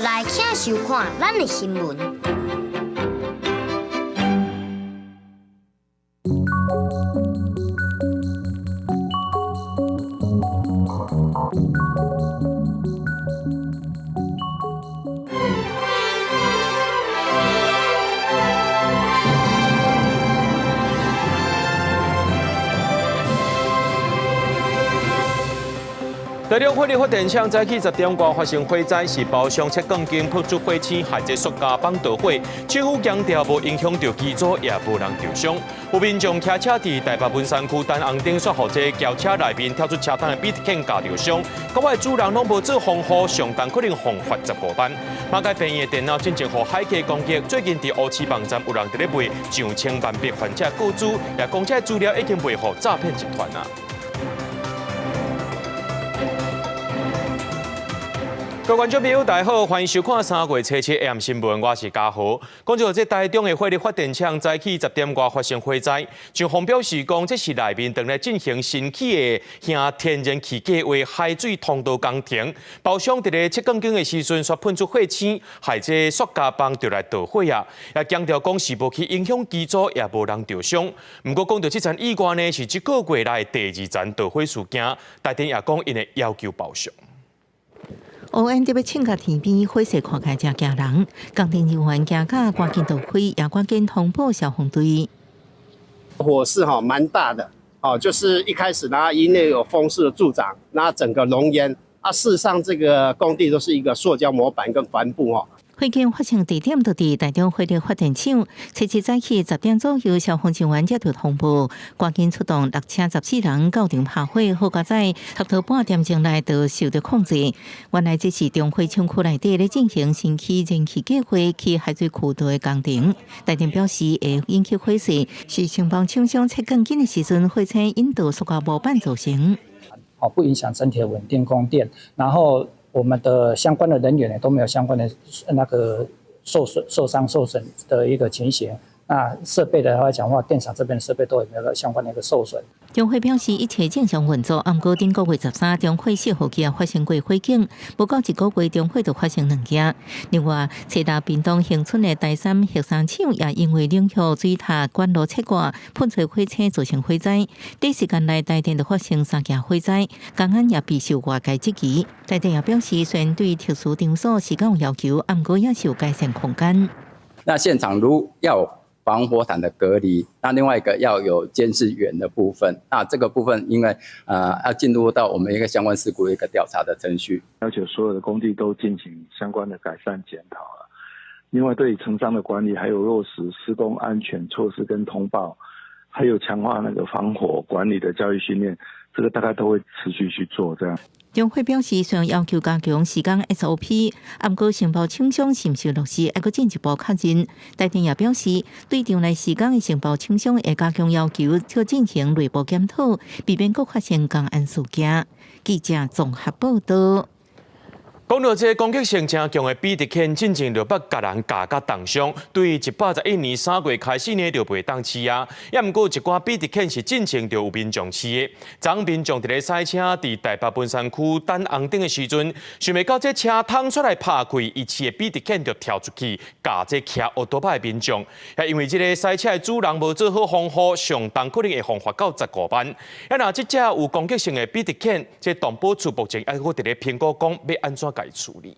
就来请收看咱的新闻。台中火力发电厂早起10点外发生火灾，是包厢7公斤破竹火星，害这塑胶棒导火。政府强调无影响到机组，也无人受伤。有民众骑车伫台北文山区单红顶说，或者轿车内面跳出车灯的笔电架着伤，国外主人拢无做防护，上当可能罚15万。马街便宜的电脑进前互海客攻击，最近伫乌市网站有人伫咧卖上千万笔患者个资，也讲这资料已经卖互诈骗集团啊。各位观众朋友，大家好，欢迎收看3月7日 AM 新闻，我是嘉豪。讲到这台中的火力发电厂早起10点外发生火灾，警方表示讲，这是内面正在进行新起的向天然气计划海水通道工程，包厢伫咧7公斤的时阵，却喷出火星，害这塑胶棒就来导火啊！也强调讲是无去影响机组，也无人受伤。不过讲到这站意外呢，是这个月来第2站导火事件，台电也讲因会要求报销。乌安特别请假天边，火势看起来真惊人。工程人员惊甲赶紧导火，也赶紧通报消防队。火势蛮大的，就是一开始呢，因为有风势的助长，那整个浓烟事实上这个工地都是一个塑胶模板跟帆布火警发生地点就伫台中火力发电厂，7日早起10点左右，消防人员接到通报，赶紧出动6车14人到场拍火，好佳在差不多半点钟内就受到控制。原来这是中火厂区内底咧进行新起燃气计划去海水渠道的工程。台电表示，会引起火势是承包厂商切更紧的时阵，火车引导塑胶模板造成，不影响整体的稳定供电，然后。我们的相关的人员呢都没有相关的那个受损的一个情形。那设备的来讲话，电厂这边的设备都有没有相关的一个受损？中火表示一切正常运作。不过，顶个月13，中火4号机发生过火警，不到一个月，中火就发生2件。另外，七大屏东恒春的第3核三厂也因为冷却水塔管路切割，喷出火车造成火灾。短时间内，台电就发生3件火灾，公安也备受外界质疑。台电也表示，虽然对特殊场所时间有要求，不过也是有改善空间。那现场如要有防火毯的隔离，那另外一个要有监视员的部分，那这个部分因为要进入到我们一个相关事故的一个调查的程序，要求所有的工地都进行相关的改善检讨了。另外，对承商的管理，还有落实施工安全措施跟通报，还有强化那个防火管理的教育训练，这个大概都会持续去做这样。中会表示，虽然要求加强施工 SOP， 不过承包厂商是不是落实，还阁进一步确认。台电也表示，对场内施工的承包厂商会加强要求，就进行内部检讨，避免阁发生公安事件。记者综合报道。讲到这攻击性真强的比特犬，进前就捌甲人架甲重伤，对111年3月开始呢，就袂当饲啊。也毋过一寡比特犬是进前就有民众饲的。昨民众伫咧赛车伫台北文山区等红灯的时阵，想袂到这车通出来拍开，伊饲的比特犬就跳出去，架这骑奥多巴的民众。也因为这个赛车的主人无做好防护，上当可能会罚到15万。也若这只有攻击性的比特犬，这动保处目前还阁伫咧评估讲要安怎处理。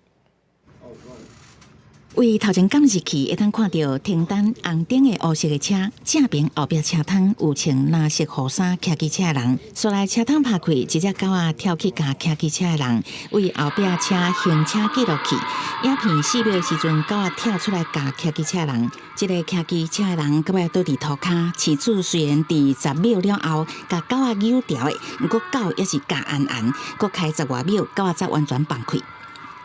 为头前监视器会当看到停单红灯的乌色的车，正边后壁车窗有穿蓝色雨衫骑机车的人，所来车窗拍开，一只狗仔跳去甲骑机车的人，为后壁车行车记录器。影片4秒的时阵，狗仔跳出来甲骑机车的人，这个骑机车的人到尾倒伫涂骹，饲主虽然伫10秒了后，甲狗仔扭掉的，不过狗也是假安安，搁开10多秒，狗仔才完全放开。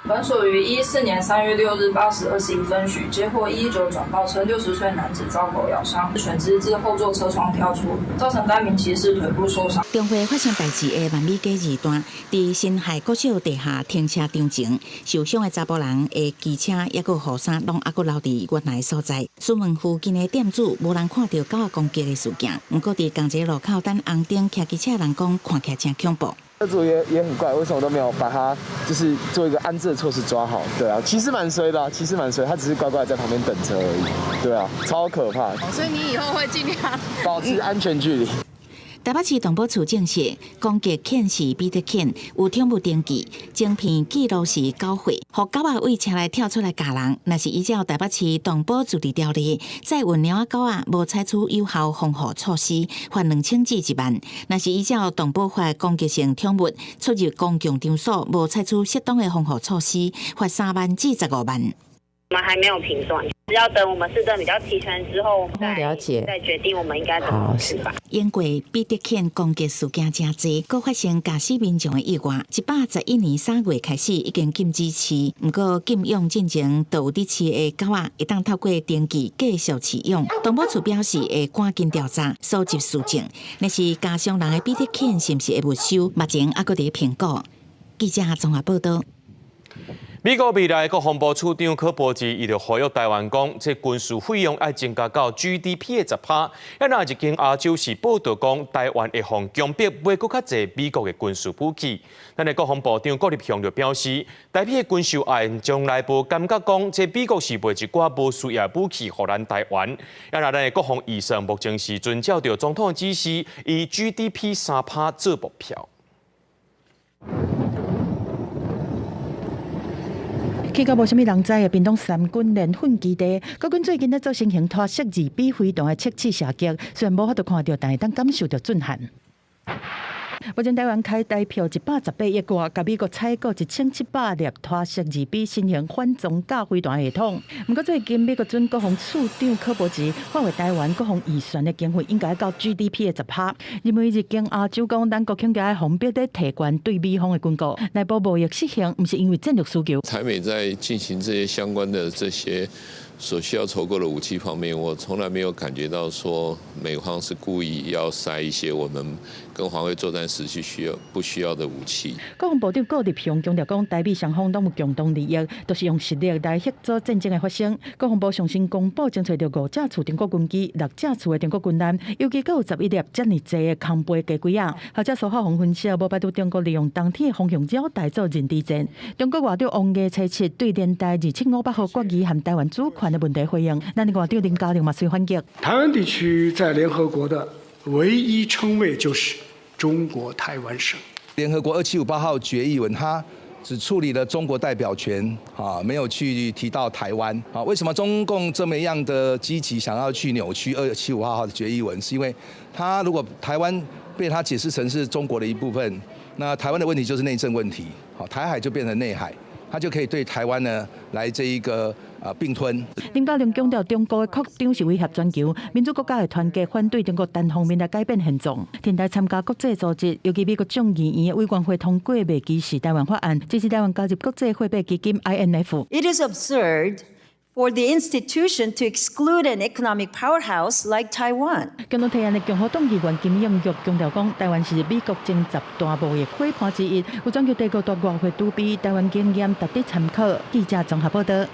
本所于2014年3月6日8时21分许接获119转报称60岁男子遭狗咬伤，犬只自后座车窗跳出，造成该名骑士腿部受伤。中会发生代志的万美街2段，伫辛亥国小地下停车场前，受伤的查甫人的机车也个雨伞拢还阁留伫原来所在。询问附近的店主，无人看到狗仔攻击的事件，不过伫同一路口等红灯骑机车人讲看起来真恐怖。车主也很怪，为什么都没有把它就是做一个安置的措施抓好？对啊，其实蛮衰的、其实蛮衰，他只是乖乖在旁边等车而已。对啊，超可怕。所以你以后会尽量保持安全距离。台北市动保处证实，攻击犬是彼得犬，有宠物登记，晶片记录是9岁，互狗仔为车内跳出来咬人，那是依照台北市动保处理条例，在运猫狗仔无采取有效防护措施，罚2000至1万；那是依照动保法攻击性宠物出入公共场所无采取适当的防护措施，罚3万至15万。我们还没有评断，要等我们市政比较齐全之后，了解再决定我们应该怎么处罚。因过彼得犬攻击事件真多，搁发生驾驶民众的意外。111年3月开始已经禁止饲，不过禁用进前都有伫饲的狗仔，会当透过登记继续饲养。动保处表示会赶紧调查，收集事证。那是家伤人的彼得犬是不是会没收？目前还搁伫评估。记者综合报道。美国未来国防部处长柯博兹伊就呼吁台湾讲，这军事费用要增加到 GDP 的10%。那一间亚洲时报道讲，台湾会向强迫买更较侪美国的军事武器。咱的国防部长郭立雄就表示，台币的军售案将内部感觉讲，这美国是卖一寡无需要武器予咱台湾。咱的国防预算目前是遵照着总统指示，以 GDP 3%做目标。去到无啥物人知的屏东三军联训基地，国军最近在做新型拖式2比飞弹的测试射击，虽然无法度看到，但是当感受到震撼。目前台湾开台票118亿外，甲美国采购1700粒拖式2比新型反装甲飞弹系统。不过最近美国准国防处长柯博兹发为台湾国防预算的经费应该到 GDP 的10%，因为日经亚洲讲咱国恐惊方必在提悬对美方的军购，内部贸易失衡，不是因为战略需求。台美在进行这些相关的这些所需要筹购的武器方面，我从来没有感觉到说美方是故意要塞一些我们跟防卫作战时期不需要的武器。国防部长郭立雄强调讲，台美双方都有共同利益，都是用实力来协助战争的发生。国防部上新公布，侦找到5架次中国军机、6架次的中国军舰，尤其有11粒这么济的空飞机轨啊。或者苏浩宏分析，无排除中国利用当天的风向鸟带做认知战。中国外长王毅猜测对连带2,500号国旗和台湾主权的问题回应，那外长林佳龙嘛随反击。台湾地区在联合国的唯一称谓就是中国台湾省。联合国2758号决议文，它只处理了中国代表权，没有去提到台湾。为什么中共这么样的积极，想要去扭曲2758号的决议文？是因为它如果台湾被它解释成是中国的一部分，那台湾的问题就是内政问题，台海就变成内海。他就可以对台湾呢来这一个并吞。林佳龙强调，中国的扩张是威胁全球民主国家的团结，反对中国单方面来改变现状。天台参加国际组织，尤其美国众议院的委员会通过未基时台湾法案，支持台湾加入国际货币基金 IMF。 It is absurd for the institution to exclude an economic powerhouse like Taiwan. 共同提案的共和党议员金永玉强调讲，台湾是美国前10大贸易伙伴之一，有全球第5大外汇储备，台湾经验值得参考。记者综合报道。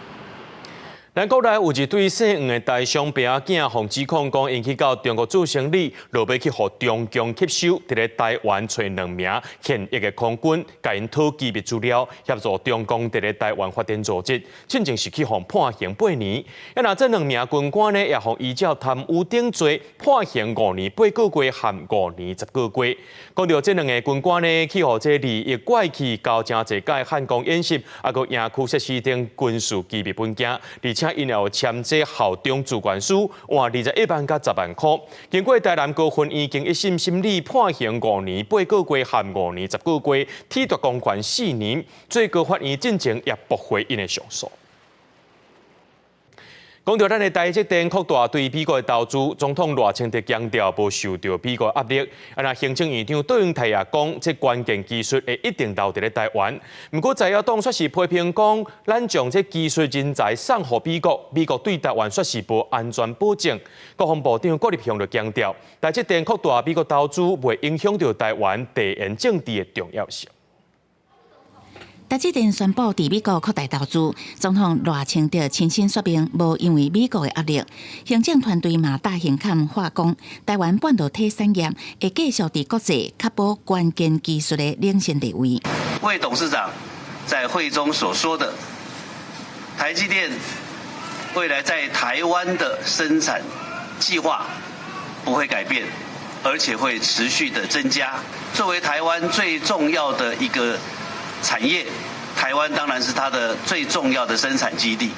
咱国内有一对姓黄的台商伯仔囝，互指控讲引起到中国驻省里，落要去互中共吸收，伫咧台湾找2名现役的空军，甲因讨机密资料，协助中共伫咧台湾发展组织，进前是去互判刑8年。那这2名军官呢，也互依照贪污顶罪判刑5年8个月和5年10个月。讲到这2个军官呢，去互这利益怪气，交真侪届汉光演习，啊个营区设施等军事机密文件，而且因也有签这效忠主管书，换21万甲10万块。经过台南高分院经一审审理，判刑5年8个月和5年10个月，褫夺公权4年。最高法院进前也驳回因的上诉。讲到咱的台积电扩大对美国的投资，总统赖清德强调无受到美国压力。那行政院长杜永泰也讲，这关键技术会一定留伫咧台湾。不过在野党却是批评讲，咱将这技术人才送予美国，美国对台湾却是无安全保证。国防部长郭立雄就强调，台积电扩大美国投资，袂影响到台湾地缘政治的重要性。台积电宣布伫美国扩大投资，总统赖清德亲身说明，无因为美国的压力。行政团队嘛大行看化工，台湾半导体产业会继续伫国际确保关键技术的领先地位。魏董事长在会中所说的，台积电未来在台湾的生产计划不会改变，而且会持续的增加。作为台湾最重要的一个产业，台湾当然是它的最重要的生产基地，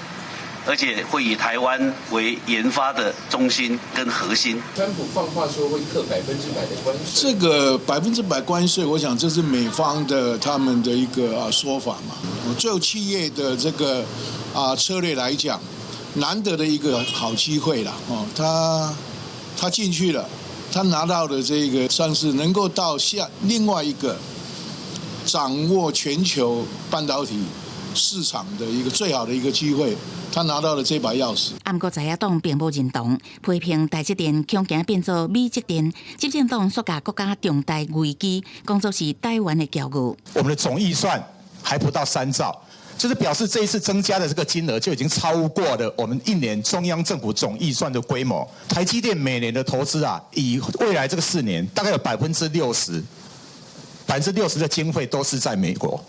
而且会以台湾为研发的中心跟核心。川普放话说会课100%的关税，这个100%关税，我想这是美方的他们的一个说法嘛。就企业的这个策略来讲，难得的一个好机会啦。他进去了，他拿到的这个算是能够到另外一个掌握全球半导体市场的一个最好的一个机会，他拿到了这把钥匙。不过在野党并不认同，批评台积电恐惊变做美积电。执政党说甲国家重大危机，讲作是台湾的骄傲。我们的总预算还不到3兆。就是表示这一次增加的这个金额就已经超过了我们1年中央政府总预算的规模。台积电每年的投资以未来这个4年，大概有60%的经费都是在美国，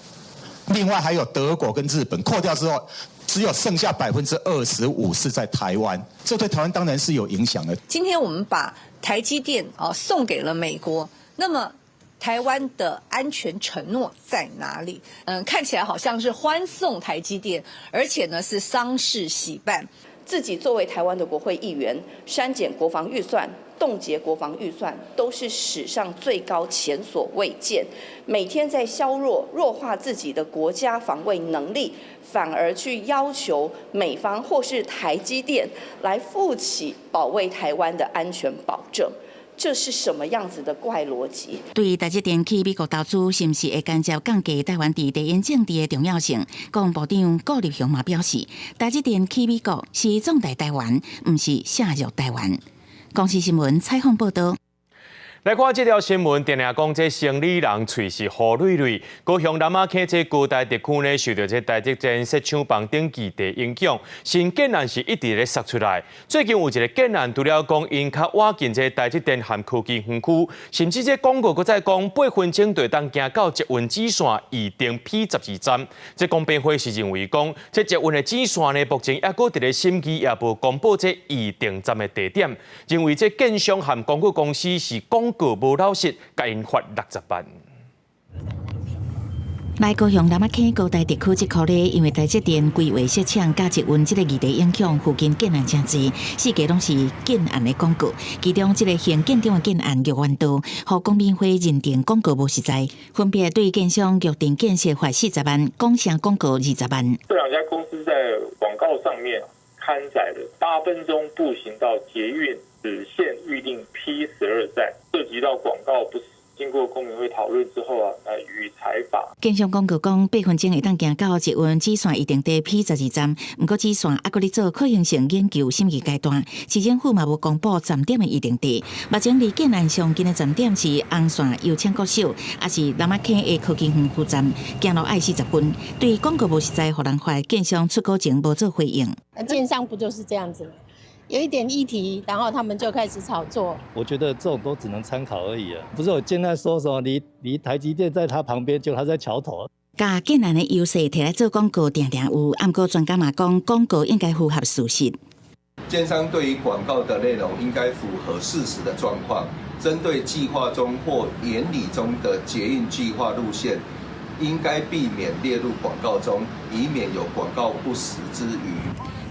另外还有德国跟日本，扣掉之后，只有剩下25%是在台湾，这对台湾当然是有影响的。今天我们把台积电送给了美国，那么台湾的安全承诺在哪里？看起来好像是欢送台积电，而且呢是丧事喜办。自己作为台湾的国会议员，删减国防预算、冻结国防预算，都是史上最高，前所未见。每天在弱化自己的国家防卫能力，反而去要求美方或是台积电来负起保卫台湾的安全保证。这是什么样子的怪逻辑？对于台积电去美国投资，是不是会间接降低台湾伫地缘政治的重要性？国防部长顾立雄嘛表示，台积电去美国是壮大台湾，不是下弱台湾。公视新闻采访报道。来看这条新闻，定定讲这生理人喙是何蕊蕊。高雄南仔坑这高台地区呢，受到这台积电设厂房顶基地影响，新建案是一直咧杀出来。最近有一个建案，除了讲因较挖进这台积电含科技园区，甚至这广告搁再讲8分钟就当行到捷运支线预定 P12站。这公辩会是认为讲，这捷运的支线呢，目前也搁伫咧审议，也无公布这预定站的地点，认为这建商含广告公司是广告无老实，甲因罚60万。来高雄南仔坑高台地区这块呢，因为台积电规划设厂加捷运这个议题影响，附近建案真济，四界拢是建案的广告。其中这个现建中的建案6万多，互公民会认定广告无实在，分别对建商约定建设罚40万，工程广告20万。这2家公司在广告上面刊载了8分钟步行到捷运只限预定 P12站，涉及到广告不实。经过公民会讨论之后来予以裁罚。建商广告讲8分钟会当行到捷运支线预定地 P12站，不过支线还搁咧做可行性研究审议阶段，市政府嘛无公布站点的预定地。目前离建案上近的站点是红线油厂国小，也是南仔坑的科技园区站，行路爱40分。对于广告无实在，互人怀建商出稿前无做回应。建商不就是这样子吗？有一点议题，然后他们就开始炒作。我觉得这种都只能参考而已啊，不是我现在说什么离台积电在他旁边，就他在桥头。甲建案的优势摕来做广告，定定有。不过专家嘛讲，广告应该符合事实。建商对于广告的内容应该符合事实的状况，针对计划中或原理中的捷运计划路线，应该避免列入广告中，以免有广告不实之余。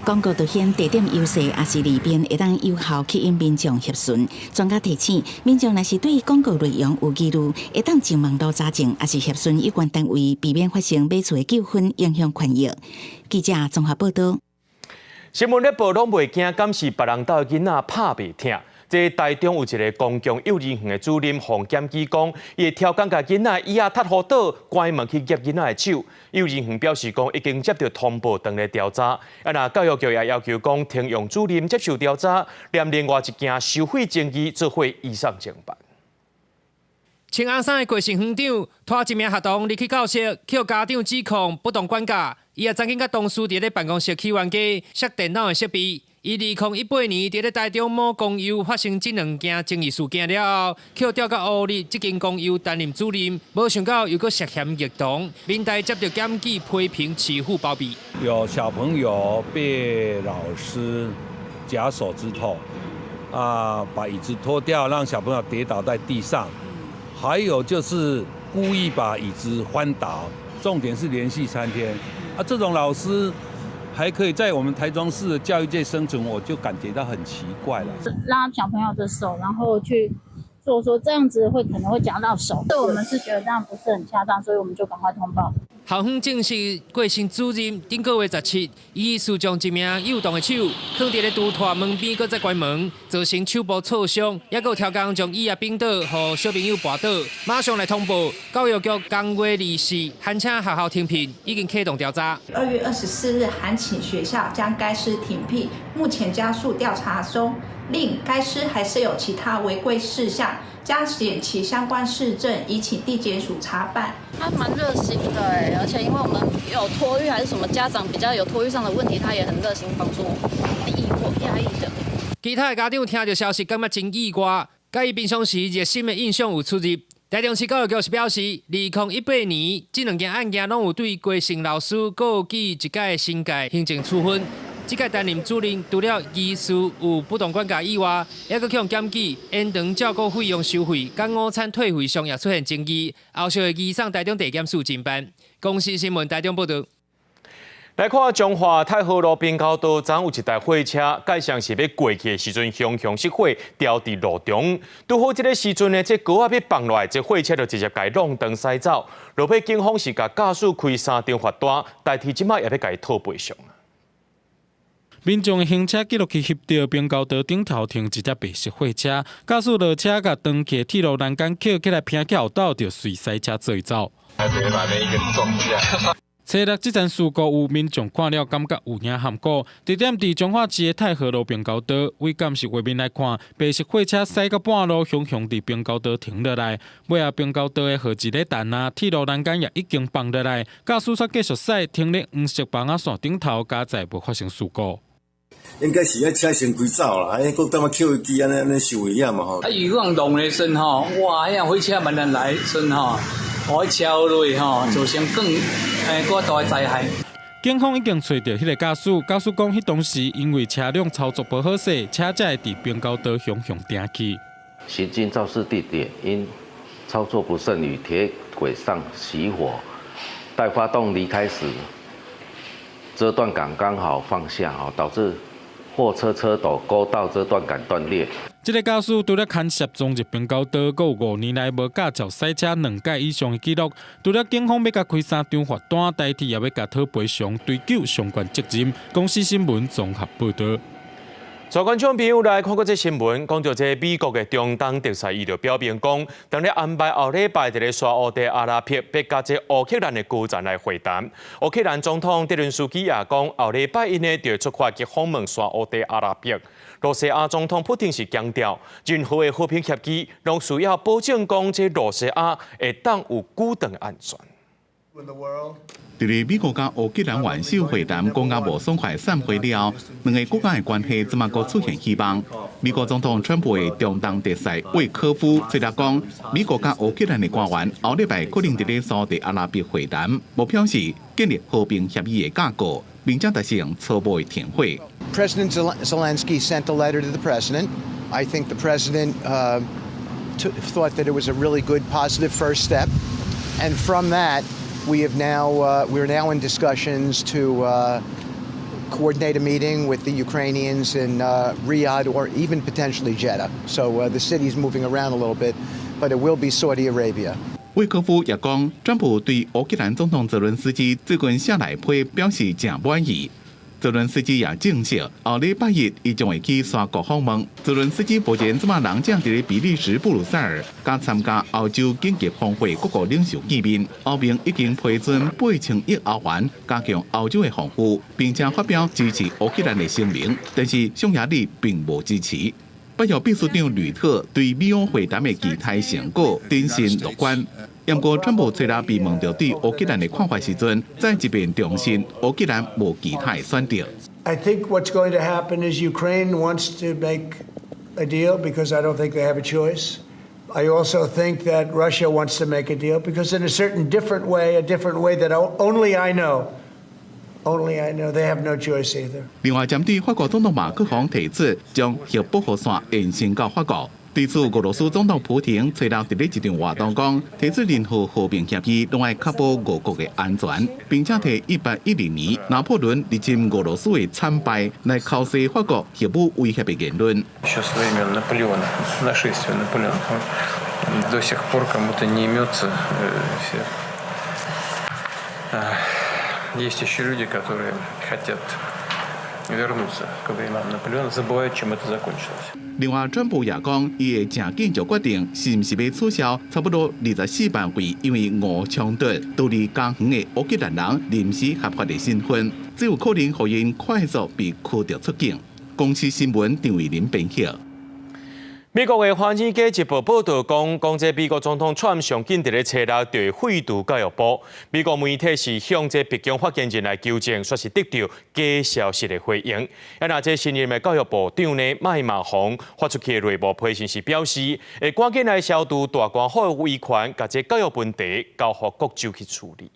广告凸显地点优势，也是利便会当有效吸引民众翕顺。专家提醒，民众若是对广告内容有疑虑，会当上网络查证，也是翕顺有关单位，避免发生买厝的纠纷，影响权益。记者综合报道。新闻咧报拢袂惊，敢是别人家囡仔拍袂疼。这台中有一个公共幼儿园的主任洪检举讲，伊会挑工甲囡仔椅踢好倒，关门去夹囡仔的手。幼儿园表示讲，已经接到通报，等来调查。那教育局也要求讲，停用主任接受调查，连另外一件收费争议做伙移送侦办。穿红衫的国姓园长拖一名学童入去教室，去家长指控不当管教。伊也曾经甲同事伫咧办公室起冤家，摔电脑的设备。伊2018年伫咧台中某公幼发生这2件争议事件了后，去调到乌日这间公幼担任主任，没想到又搁涉嫌虐童，民代接到检举批评欺负包庇。有小朋友被老师假手指头，把椅子拖掉，让小朋友跌倒在地上，还有就是故意把椅子翻倒，重点是连续3天。这种老师还可以在我们台中市的教育界生存，我就感觉到很奇怪了。拉小朋友的手，然后去做说这样子可能会夹到手，所以我们是觉得这样不是很恰当，所以我们就赶快通报。校方证实，国姓主任顶个月17，以私将一名幼童的手放伫咧拄拖门边，搁再关门，造成手部挫伤，也有超工将椅也冰倒，互小朋友绊倒，马上来通报教育局。刚月24，函请学校停聘，已经启动调查。2月24日函请学校将该师停聘，目前加速调查中。另该师还是有其他违规事项，加减其相关事证，已请地检署查办。他蛮热心的而且因为我们有托育还是什么家长比较有托育上的问题，他也很热心帮助我们，疑惑压抑的。其他的家长听到消息，感觉真意外，甲伊平常时热心的印象有出入。台中市教育局是表示，2018年这2件案件拢有对郭姓老师各记一届新届行政处分。这届担任主任，除了疑似有不当管教以外，也搁向检举延长照顾费用收费、甲午餐退费上也出现争议。后续会移送台中地检署侦办。公视新闻台中报道。来看彰化太和路滨高道，昨有一台货车，介像是要过去的时阵，熊熊熄火，掉伫路中。拄好这个时阵呢，这高啊要放落来，这货车就直接甲弄灯驶走。落尾警方是甲驾驶开3张罚单，代替即摆也要甲伊讨赔偿。民众的行车记录器翕到滨高道顶头停一只白色货车，驾驶落车甲长期铁路栏杆捡起来拼起后倒，就随驶车做走。车落这件事故，有民众看了感觉有影含糊。地点伫彰化市的太和路滨高道，为监视画面来看，白色货车驶到半路，熊熊伫滨高道停落来。尾啊，滨高道的号志咧弹啊，铁路栏杆也已经放落来。驾驶煞继续驶，停咧黄色绑仔线顶头，加载无发生事故。应该是要车先开走啦，搁当啊扣机安尼受危险嘛吼。伊讲弄的身吼，哇，遐火车慢慢来身吼，我超落吼，造成更搁大的灾害。警方已经找到迄个驾驶，驾驶讲，迄当时因为车辆操作不好势，车才会伫滨高道熊熊停去。行经肇事地点因操作不慎与铁轨上起火，待发动离开时，遮断杆刚好放下，导致货车车斗勾到遮断杆断裂。这个驾驶除了牵涉撞入滨高道，还有5年来无驾照驶车2届以上的记录。除了警方要甲开3张罚单，代替也要甲讨赔偿，追究相关责任。公视新闻综合报道。全观众朋友来看过这新闻，讲到这美国的中东特使，伊就表明讲，当咧安排后礼拜伫咧沙烏地阿拉伯，要甲这烏克蘭的高層來會談。烏克蘭總統澤連斯基也講，後禮拜一呢就出發去訪問沙烏地阿拉伯。羅西亞總統普丁是強調，任何的和平協議，攏需要保證講這羅西亞會當有久長安全。伫咧美國甲烏克蘭元首會談講甲無爽快散會了，兩個國家的關係即馬閣出現希望。美國總統川普的中東特使魏科夫雖然講，美國甲烏克蘭的官員後禮拜可能伫咧沙烏地阿拉伯會談，目標是建立和平協議的架構，並且達成初步的停火。President Zelensky sent a letter to the president. I think the president thought that it was a really good, positive first step, and from that. We're now in discussions to coordinate a meeting with the Ukrainians in Riyadh or even potentially Jeddah. So the city's moving around a little bit, but it will be Saudi Arabia. 魏科夫也講，川普對烏克蘭總統澤倫斯基最近下來批表示真滿意。澤倫斯基也證實，後禮拜一伊將會去沙國訪問。澤倫斯基目前即馬人正伫比利時布魯塞爾，加參加歐洲經濟峰會各國領袖見面。歐盟已經批准8000億歐元，加強歐洲的防護，並且發表支持烏克蘭的聲明，但是匈牙利並無支持。北约秘书长吕特对美欧会谈的期待成果展现乐观。不过，川普吹拉被问到对乌克兰的看法时阵，再一遍重申乌克兰无其他的选择。I think what's going to happen is Ukraine wants to make a deal because I don't think they have a choice. I also think that Russia wants to make a deal because in a certain different way that only I know. Only I know they have no choice either. 另外，针对法国总统马克龙提出将核保护线延伸到法国，对此俄罗斯总统普京吹到伫咧一场活动讲，提出任何和平协议拢要确保俄国的安全，并且提1812年拿破仑入侵俄罗斯的惨败来敲碎法国核武威胁的言论。Еще со времен Наполеона, нашествия Наполеона, до сих пор кому-то не имется все. Есть еще люди, которые хотят вернуться к временам Наполеона, забывают, чем это закончилось. 另外，川普也讲，伊会正紧就决定是毋是要取消差不多24万位因为俄冲突逃离家园的乌克兰人临时合法的身份，只有可能让因快速被驱逐出境。公司新闻张伟林编写。美国的《华尔街日报》报道讲这美国总统川普上紧伫咧车内就会废除教育部。美国媒体是向这北京发言人来纠正，说是得到假消息的回应。那这新任的教育部长呢麦马洪发出去的内部批信是表示，会赶紧来消除大官府的威权，甲这教育问题交予各州去处理。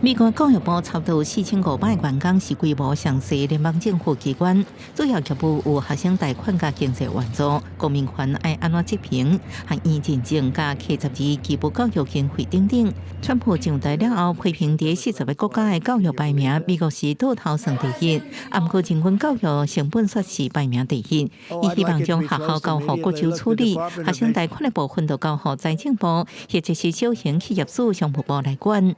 美国教育部差不多4500员工是规模上细的联邦政府机关，主要业务有学生贷款甲经济援助、公民权爱安怎执行、学院认证甲 K12基本教育经费等等。川普上台了后，批评伫40个国家的教育排名，美国是倒头算第一，不过人均教育成本却是排名第一。伊希望将学校交予各州处理，学生贷款的部分就交予财政部，或者是小型企业主商务部来管。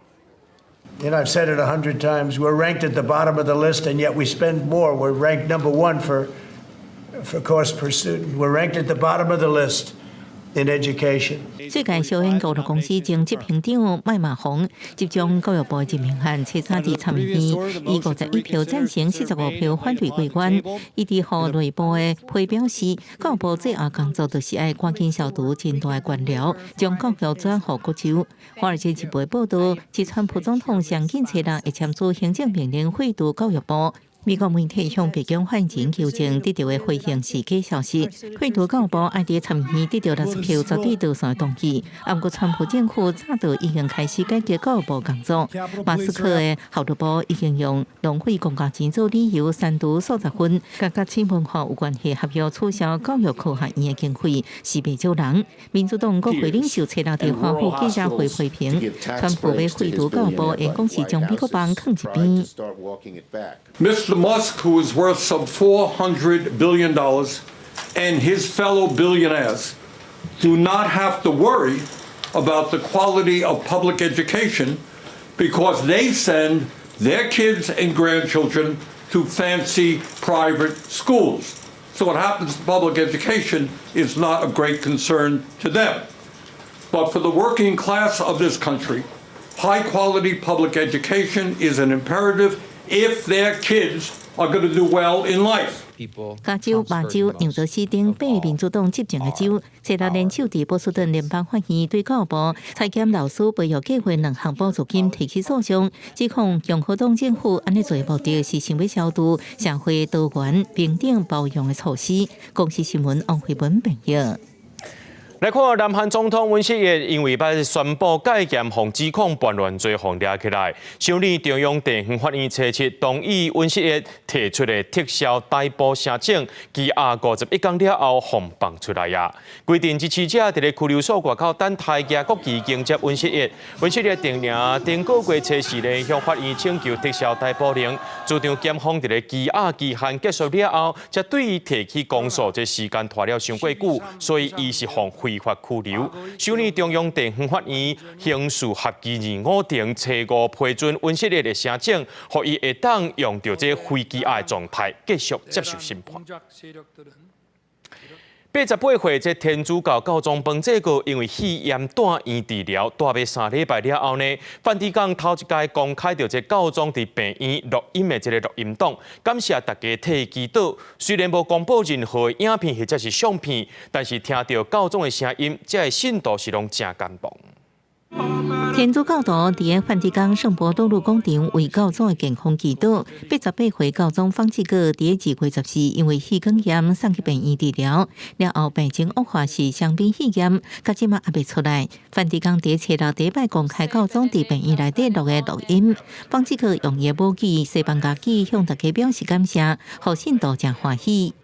You know, I've said it 100 times. We're ranked at the bottom of the list, and yet we spend more. We're ranked number one for cost per student. We're ranked at the bottom of the list in education. 最近小英教育公司正执行长麦马洪集中教育部的名函册查伫参议院，以51票赞成、45票反对过关。伊伫予内部的批表示，教育部最后工作就是要赶紧消除真大的官僚，将教育转予各州。华尔街日报报道，自川普总统上紧找人会签署行政命令废除教育部。美国媒体向北京发言人纠正得到的回应是假消息。废除教育部爱伫参议院得到60票绝对多数的同意。不过，川普政府早就已经开始改革教育部工作。马斯克的校务部已经用浪费公家钱做理由删除数十份甲新文化有关系合约，取消教育科学院的经费，是袂少人。民主党国会领袖蔡拉蒂发布记者会批评，川普要废除教育部，会讲是将美国邦放一边。Mr. Musk, who is worth some $400 billion, and his fellow billionaires do not have to worry about the quality of public education because they send their kids and grandchildren to fancy private schools. So what happens to public education is not a great concern to them. But for the working class of this country, high-quality public education is an imperative if their kids are going to do well in life. 加州、马州、纽泽西等8民主党执政的州，设立联手伫波士顿联邦法院对教育部裁减老师培育计划2项补助金提起诉讼，指控共和党政府安尼做目的是想要消除社会多元、平等、包容的措施。公司新闻王慧文编译。来看南韩总统文锡业因为要宣布戒严，防指控叛乱罪行抓起来。首尔中央地方法院查七同意文锡业提出的撤销逮捕申请，其下51天了后放放出来呀。规定支持者伫咧拘留所外口等台亚国旗迎接文锡业。文锡业定定顶个月初4日向法院请求撤销逮捕令，主张检方伫咧期限结束了后，才对伊提起公诉，这时间拖了伤过久，所以伊是放非法拘留。首尔中央地方法院刑事合议25庭初5批准文锡业的申請，予伊會當用到這非羈押狀態繼續接受審判。88岁这天主教教宗彭这个因为肺炎住院治疗，大约3礼拜了后呢，梵蒂冈头一届公开到这教宗伫病院录音的这个录音档，感谢大家替祈祷。虽然无公布任何影片或者是相片，但是听到教宗的声音，这个信徒是拢真感动。天主教徒伫梵蒂冈圣伯多禄广场为教宗的健康祈祷。88岁教宗方济各伫2月14因为气管炎送去病院治疗，了后病情恶化是双边肺炎，到即马还未出来。梵蒂冈伫7日第一摆公开教宗伫病院内底录的录音，方济各用伊的母语西班牙语向大家表示感谢，互信徒真欢喜。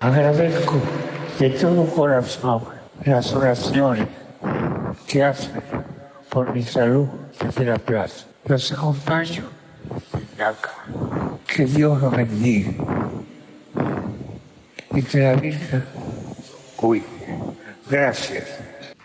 por mi salud desde la plaza. Los acompaño acá. Que Dios los bendiga y que la Virgen cuide. Gracias.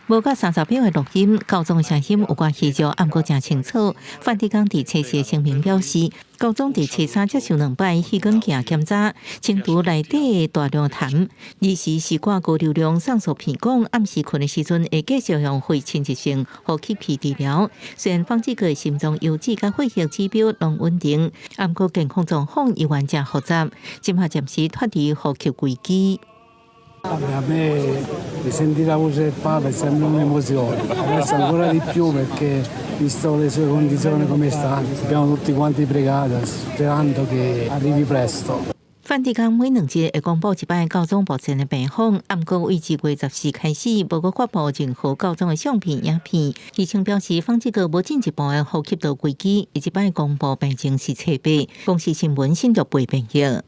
无到30秒的录音，教宗的声音有关系就，毋过真清楚。梵蒂冈伫7日声明表示，教宗伫7三接受2摆气管镜检查，清除内底的大量痰，二是吸挂高流量上述鼻管，暗时困的时阵会继续用非侵入性呼吸器治疗。虽然方济各的心脏油脂甲血液指标拢稳定，毋过健康状况依然真复杂，今下暂时脱离呼吸危机。A me di sentire la voce del Papa è sempre un'emozione, adesso ancora di più perché visto le sue condizioni come stanno, abbiamo tutti quanti pregato sperando che arrivi presto. 梵蒂冈每2日会公布一摆教宗目前的病况，毋过为2月14开始，无搁发布任何教宗的相片、影片。医生表示，方济各无进一步的呼吸道危机，伊一摆公布病情是测白。公司新闻新竹陪朋友。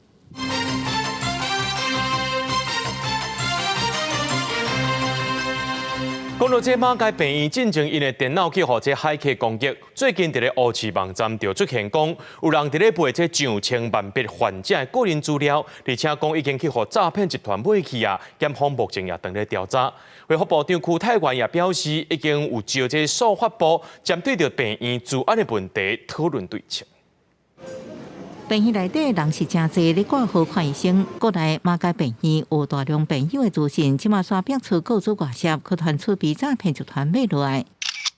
讲到这马街病院进前因的电脑去互这骇客攻击，最近伫咧乌市网站就出现讲，有人伫咧卖这上千万笔患者的个人资料，而且讲已经去互诈骗集团买去啊，检方目前也正咧调查。卫福部长邱泰源也表示，已经有招这司法部针对着病院治安的问题讨论对策。病院内底人是真侪，咧挂号看医生。国内马街病院有大量病友的资讯，即马刷逼出告知外泄，去传出被诈骗集团买落来。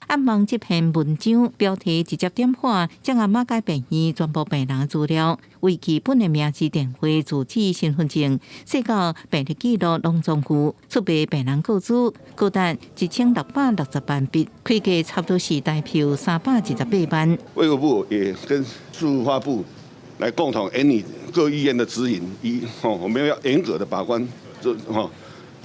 暗望这篇文章标题直接点化，将马街病院全部病人资料，为基本的名字、电话、住址、身份证，细到病历记录拢总有，出卖病人告知，高达1660万笔，开价差不多是代票328万。卫福部也跟司法部来共同研拟各医院的指引，我们要严格的把关，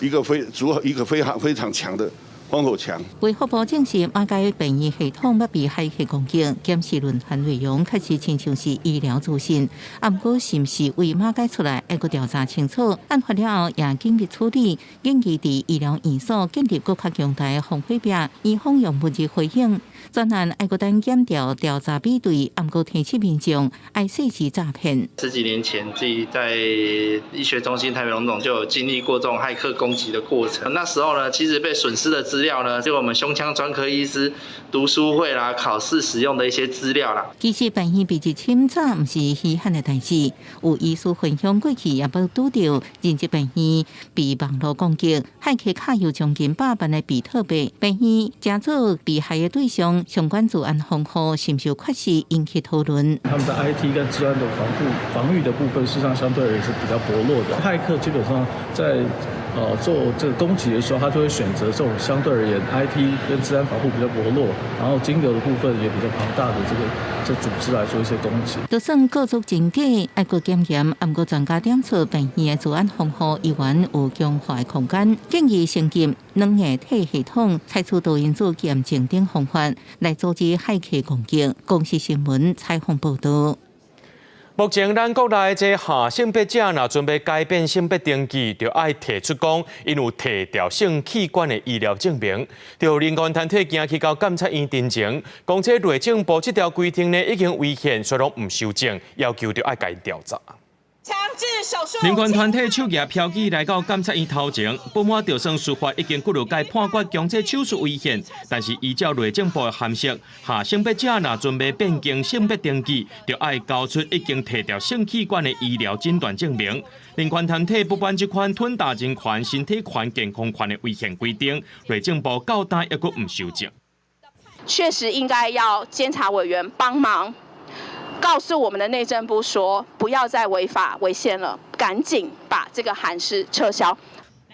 一个非常强的防火墙。卫福部证实，马街病院系统要被骇客攻击，检视论坛内容确实亲像是医疗资讯，啊，不过是毋是为马街出来，要搁调查清楚。案发了后也紧密处理，建议伫医疗院所建立搁较强大的防火壁，以方用文字回应。专案爱国单检调查比对，暗过提醒民众爱涉及诈骗。10几年前，自己在医学中心台北荣总就有经历过这种骇客攻击的过程。那时候呢，其实被损失的资料呢，就我们胸腔专科医师读书会啦、考试使用的一些资料啦。其实病院被入侵早毋是稀罕的代志，有医师分享过去也无拄到，人这病院被网络攻击，骇客卡有将近100万的比特币，病院加做被害的对象。相关治安防护是否确实引起讨论？他们的 IT 跟治安的防御的部分，事实上相对而言是比较薄弱的。骇客基本上在做这个攻击的时候，他就会选择这种相对而言 IT 跟治安防护比较薄弱，然后金流的部分也比较庞大的这组织来做一些攻击。就算各族真假，爱国检验，不过专家点出病院的治安防护依然有强化的空间，建议升级软硬体系统，采取多因素验证等方法来阻止骇客攻击。公视新闻采访报道。目前，咱国内这下性别者若准备改变性别登记，就要提出讲，因有提掉性器官的医疗证明。就民间团体今去到监察院陈情，讲这内政部这条规定呢，已经违宪，所以拢唔修正，要求就要改调查。人权团体手举票机来到监察院头前，不满就算司法已经几落届判决强制手术违宪，但是依照内政部的函释，下性别者若准备变更性别登记，就要交出已经摕掉性器官的医疗诊断证明。人权团体不满这款吞大人权、身体权、健康权的违宪规定，内政部到今还阁唔修正。确实应该要监察委员帮忙。告诉我们的内政部说，不要再违法违宪了，赶紧把这个函释撤销。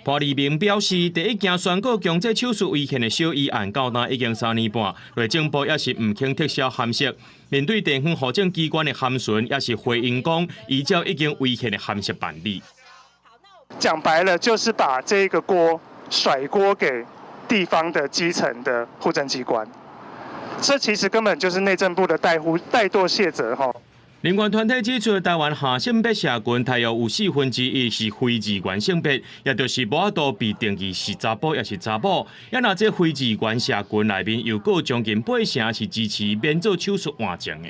潘立明表示，第一件宣告强制手术违宪的小议案到今已经3年半，内政部也是唔肯撤销函释。面对地方行政机关的函询，也是回应讲，依照已经违宪的函释办理。讲白了，就是把这个锅甩锅给地方的基层的户政机关。这其实根本就是内政部的怠惰卸责哈。人权团体指出，台湾下性别社群大约有1/4是非自愿性别，也就是无法度被定义是查甫也是查某。也若这非自愿社群内面又有将近8成是支持免做手术换证的。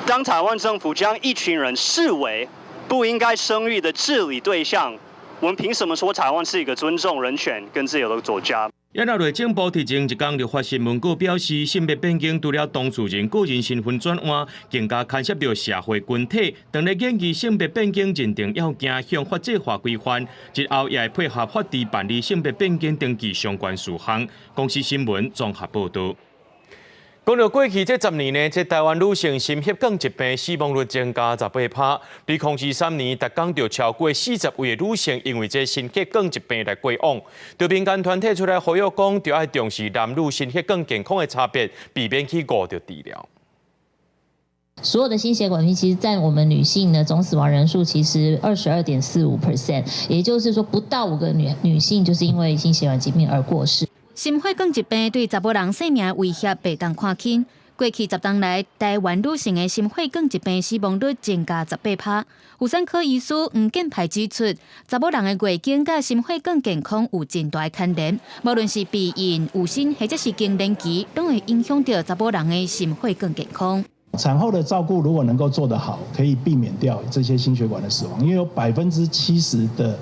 当台湾政府将一群人视为不应该生育的治理对象，我们凭什么说台湾是一个尊重人权跟自由的国家？也若内政部提前一天就发新闻稿表示，性别变更除了当事人个人身份转换，更加牵涉到社会群体。当然建议性别变更认定要走向法制化规范，日后也会配合法治办理性别变更登记相关事项。公司新闻综合报道。讲到过去这10年呢，这台湾女性心血管疾病死亡率增加18%。2023年，每天就超过40位的女性因为这心血管疾病来过往。就民间团体出来呼吁讲，就要重视男女心血管健康的差别，避免去误着治疗。所有的心血管病，其实占我们女性呢总死亡人数其实22.45%，也就是说不到5个女性就是因为心血管疾病而过世。心血管疾病对查某人生命的威胁被当看轻。过去10年来，台湾女性的心血管疾病死亡率增加18%。妇产科医师黄建派指出，查某人的月经甲心血管健康有真大牵连，无论是避孕、有心或者是更年期，都会影响到查某人的心血管健康。产后的照顾如果能够做得好，可以避免掉这些心血管的死亡，因为有70%的